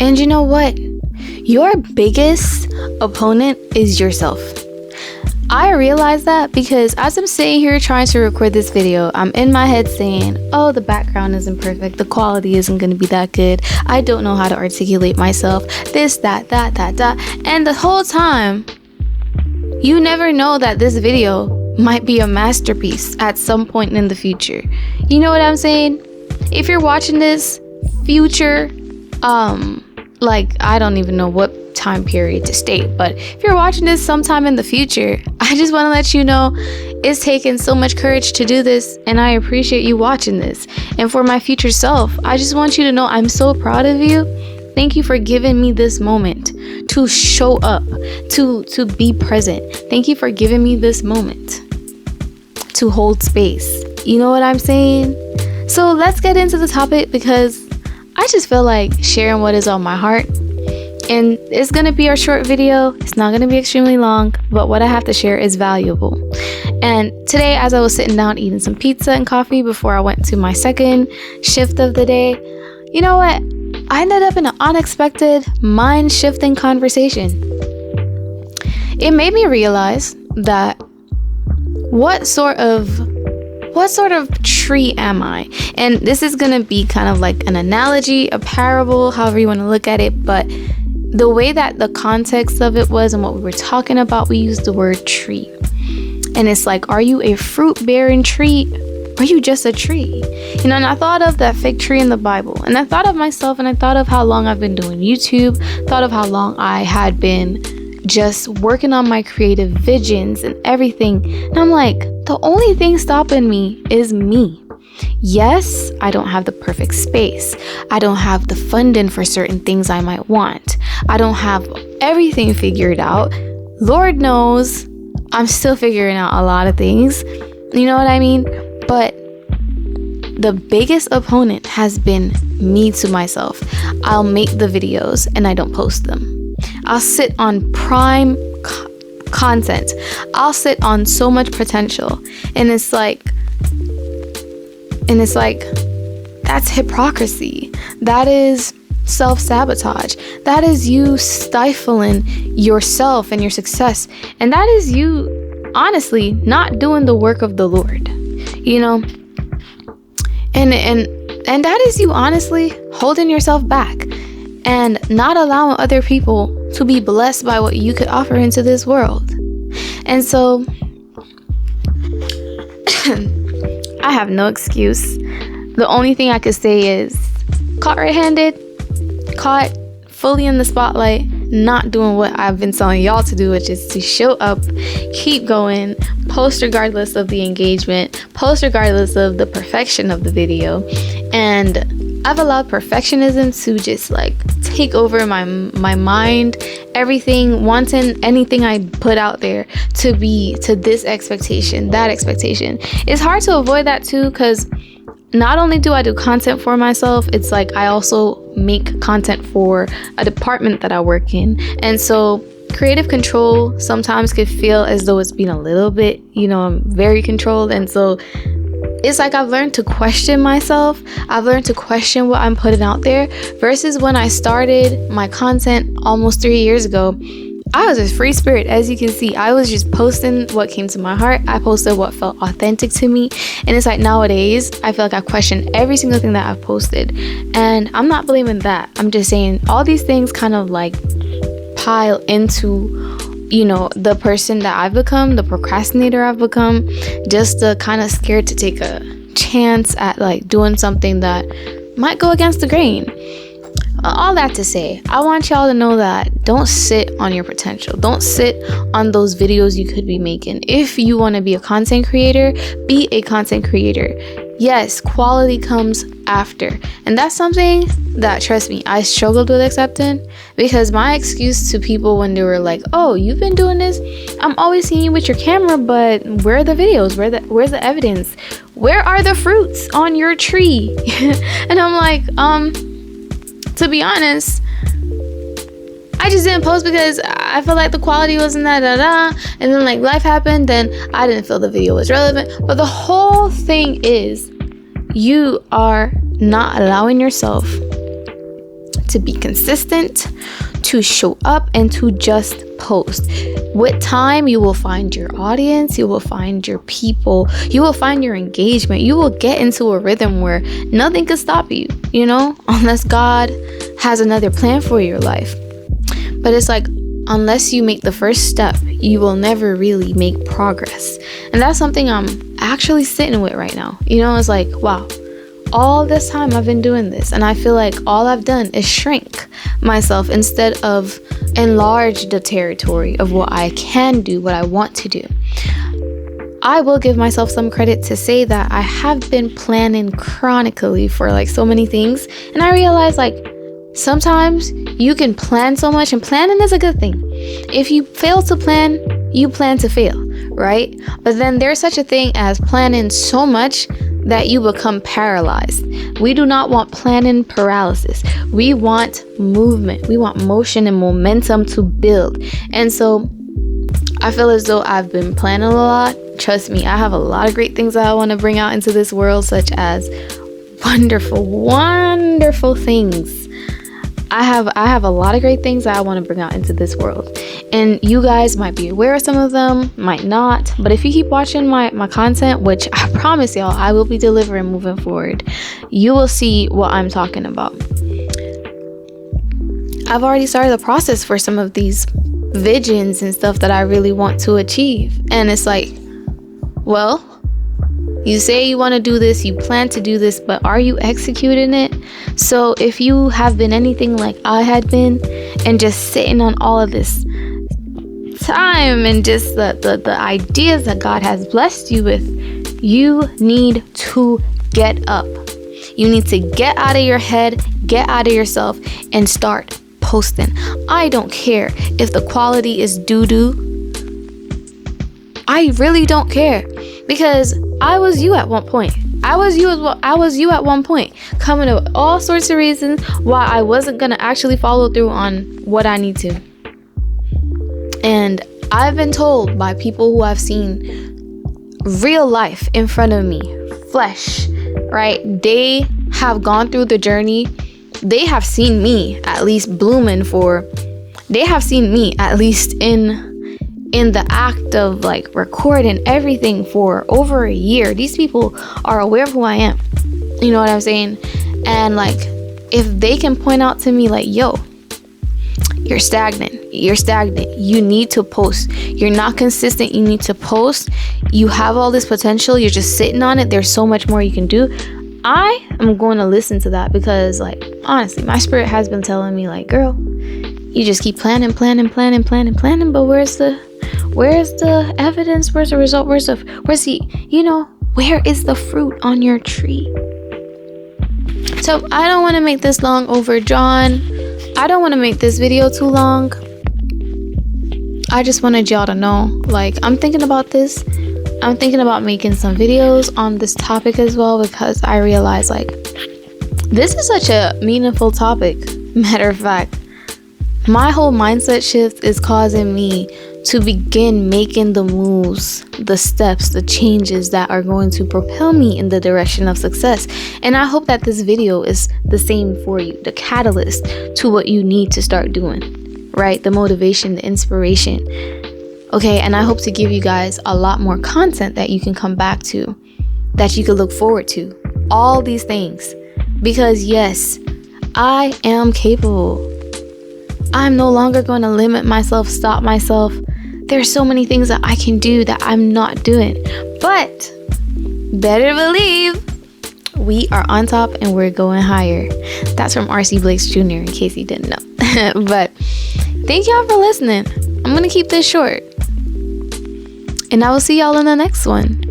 And you know what? Your biggest opponent is yourself. I realize that because as I'm sitting here trying to record this video, I'm in my head saying, oh, the background isn't perfect, the quality isn't going to be that good, I don't know how to articulate myself, this, that. And the whole time, you never know that this video might be a masterpiece at some point in the future. You know what I'm saying? If you're watching this future, I don't even know what time period to state, but if you're watching this sometime in the future, I just want to let you know it's taken so much courage to do this, and I appreciate you watching this. And for my future self, I just want you to know I'm so proud of you. Thank you for giving me this moment to show up, to be present. Thank you for giving me this moment to hold space. You know what I'm saying? So let's get into the topic, because I just feel like sharing what is on my heart. And it's going to be our short video. It's not going to be extremely long, but what I have to share is valuable. And today, as I was sitting down eating some pizza and coffee before I went to my second shift of the day, you know what? I ended up in an unexpected mind-shifting conversation. It made me realize that what sort of tree am I? And this is going to be kind of like an analogy, a parable, however you want to look at it, but the way that the context of it was and what we were talking about, we used the word tree. And it's like, are you a fruit-bearing tree? Or are you just a tree? You know, and I thought of that fig tree in the Bible. And I thought of myself, and I thought of how long I've been doing YouTube. Thought of how long I had been just working on my creative visions and everything. And I'm like, the only thing stopping me is me. Yes, I don't have the perfect space. I don't have the funding for certain things I might want. I don't have everything figured out. Lord knows I'm still figuring out a lot of things. You know what I mean? But the biggest opponent has been me to myself. I'll make the videos and I don't post them. I'll sit on prime content. I'll sit on so much potential. And it's like, that's hypocrisy. That is self-sabotage. That is you stifling yourself and your success. And that is you, honestly, not doing the work of the Lord. You know? And that is you, honestly, holding yourself back and not allowing other people to be blessed by what you could offer into this world. And so I have no excuse. The only thing I could say is caught red-handed, caught fully in the spotlight, not doing what I've been telling y'all to do, which is to show up, keep going, post regardless of the engagement, post regardless of the perfection of the video. And I've allowed perfectionism to just like take over my mind, everything, wanting anything I put out there to be to this expectation, that expectation. It's hard to avoid that too, because not only do I do content for myself, it's like I also make content for a department that I work in. And so creative control sometimes could feel as though it's been a little bit, I'm very controlled. And so it's like I've learned to question myself. I've learned to question what I'm putting out there versus when I started my content almost 3 years ago. I was a free spirit. As you can see, I was just posting what came to my heart. I posted what felt authentic to me. And it's like nowadays, I feel like I question every single thing that I've posted. And I'm not blaming that. I'm just saying all these things kind of like pile into, the person that I've become, the procrastinator I've become, just the kind of scared to take a chance at like doing something that might go against the grain. All that to say, I want y'all to know that don't sit on your potential. Don't sit on those videos you could be making. If you want to be a content creator, be a content creator. Yes, quality comes after. And that's something that, trust me, I struggled with accepting, because my excuse to people when they were like, oh, you've been doing this, I'm always seeing you with your camera, but where are the videos? Where's the evidence? Where are the fruits on your tree? And I'm like, to be honest, I just didn't post because I felt like the quality wasn't that and then like life happened, then I didn't feel the video was relevant. But the whole thing is, you are not allowing yourself to be consistent, to show up, and to just post. With time, you will find your audience, you will find your people, you will find your engagement. You will get into a rhythm where nothing can stop you, unless God has another plan for your life. But it's like, unless you make the first step, you will never really make progress. And that's something I'm actually sitting with right now. It's like, wow, all this time I've been doing this, and I feel like all I've done is shrink myself instead of enlarge the territory of what I can do, what I want to do. I will give myself some credit to say that I have been planning chronically for like so many things, and I realize like sometimes you can plan so much, and planning is a good thing. If you fail to plan, you plan to fail, right? But then there's such a thing as planning so much that you become paralyzed. We do not want planning paralysis. We want movement. We want motion and momentum to build. And so I feel as though I've been planning a lot. Trust me, I have a lot of great things that I want to bring out into this world, such as wonderful, wonderful things. I have a lot of great things that I want to bring out into this world, and you guys might be aware of some of them, might not, but if you keep watching my content, which I promise y'all I will be delivering moving forward, you will see what I'm talking about. I've already started the process for some of these visions and stuff that I really want to achieve, and it's like, well, you say you want to do this, you plan to do this, but are you executing it? So if you have been anything like I had been, and just sitting on all of this time and just the ideas that God has blessed you with, you need to get up. You need to get out of your head, get out of yourself, and start posting. I don't care if the quality is doo-doo. I really don't care, because I was you at one point. I was you at one point, coming up with all sorts of reasons why I wasn't gonna actually follow through on what I need to. And I've been told by people who have seen real life in front of me, flesh, right? They have gone through the journey. They have seen me at least blooming they have seen me at least in the act of like recording everything for over a year. These people are aware of who I am. You know what I'm saying? And like, if they can point out to me like, yo, you're stagnant. You need to post. You're not consistent. You need to post. You have all this potential. You're just sitting on it. There's so much more you can do. I am going to listen to that, because like, honestly, my spirit has been telling me like, girl, you just keep planning, but where's the evidence? Where's the result? where is the fruit on your tree? So I don't want to make this long overdrawn. I don't want to make this video too long. I just wanted y'all to know, like, I'm thinking about this. I'm thinking about making some videos on this topic as well, because I realize like this is such a meaningful topic. Matter of fact, my whole mindset shift is causing me to begin making the moves, the steps, the changes that are going to propel me in the direction of success. And I hope that this video is the same for you, the catalyst to what you need to start doing, right? The motivation, the inspiration. Okay, and I hope to give you guys a lot more content that you can come back to, that you can look forward to. All these things. Because yes, I am capable. I'm no longer going to limit myself, stop myself. There's so many things that I can do that I'm not doing. But better believe we are on top and we're going higher. That's from R.C. Blakes Jr., in case you didn't know. But thank y'all for listening. I'm going to keep this short. And I will see y'all in the next one.